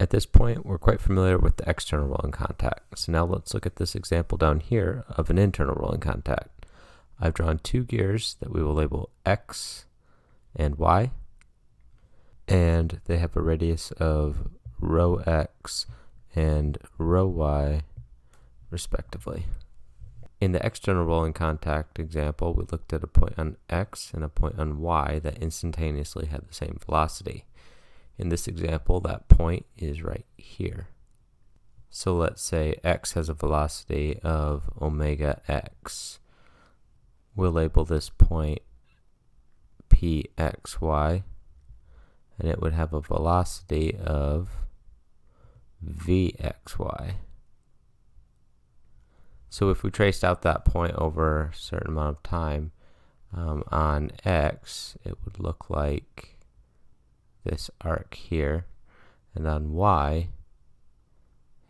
At this point, we're quite familiar with the external rolling contact. So now let's look at this example down here of an internal rolling contact. I've drawn two gears that we will label X and Y, and they have a radius of rho X and rho Y respectively. In the external rolling contact example, we looked at a point on X and a point on Y that instantaneously had the same velocity. In this example, that point is right here. So let's say X has a velocity of omega X. We'll label this point PXY, and it would have a velocity of VXY. So if we traced out that point over a certain amount of time, on X, it would look like this arc here, and on Y,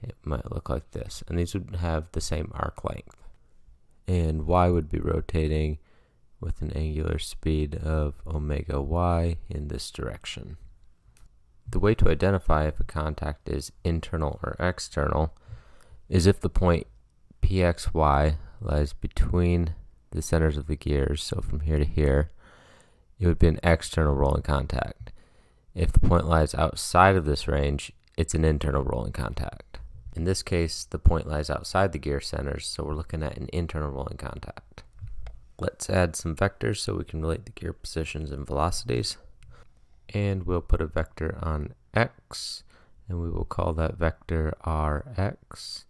it might look like this. And these would have the same arc length. And Y would be rotating with an angular speed of omega Y in this direction. The way to identify if a contact is internal or external is if the point PXY lies between the centers of the gears, so from here to here, it would be an external rolling contact. If the point lies outside of this range, it's an internal rolling contact. In this case, the point lies outside the gear centers, so we're looking at an internal rolling contact. Let's add some vectors so we can relate the gear positions and velocities. And we'll put a vector on X, and we will call that vector Rx.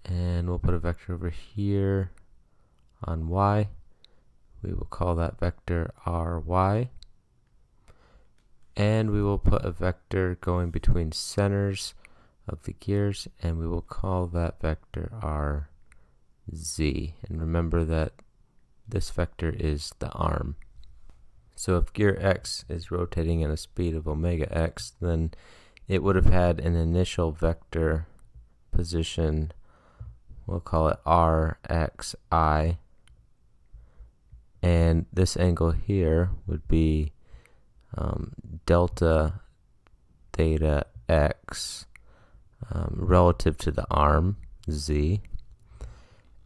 And we'll put a vector over here on Y. We will call that vector Ry. And we will put a vector going between centers of the gears, and we will call that vector Rz. And remember that this vector is the arm. So if gear X is rotating at a speed of omega X, then it would have had an initial vector position, we'll call it Rxi, and this angle here would be delta theta x relative to the arm z,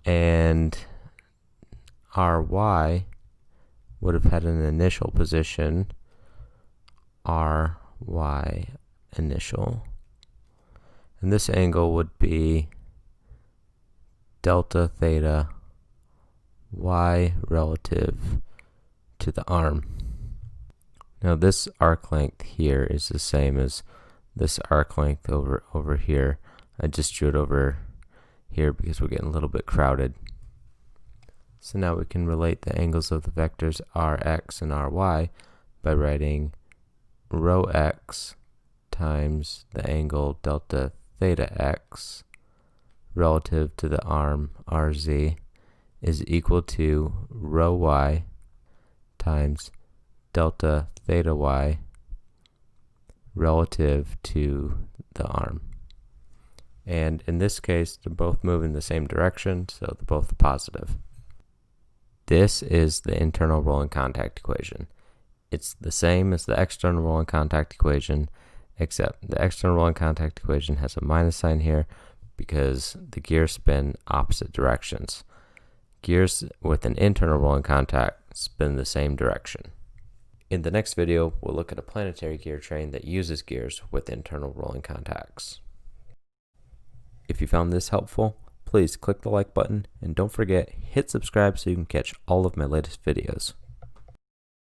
and Ry would have had an initial position Ry initial, and this angle would be delta theta y relative to the arm. Now this arc length here is the same as this arc length over here. I just drew it over here because we're getting a little bit crowded. So now we can relate the angles of the vectors Rx and Ry by writing rho x times the angle delta theta x relative to the arm Rz is equal to rho y times delta theta y relative to the arm. And in this case, they're both moving in the same direction, so they're both positive. This is the internal rolling contact equation. It's the same as the external rolling contact equation, except the external rolling contact equation has a minus sign here because the gears spin opposite directions. Gears with an internal rolling contact spin the same direction. In the next video, we'll look at a planetary gear train that uses gears with internal rolling contacts. If you found this helpful, please click the like button and don't forget, hit subscribe so you can catch all of my latest videos.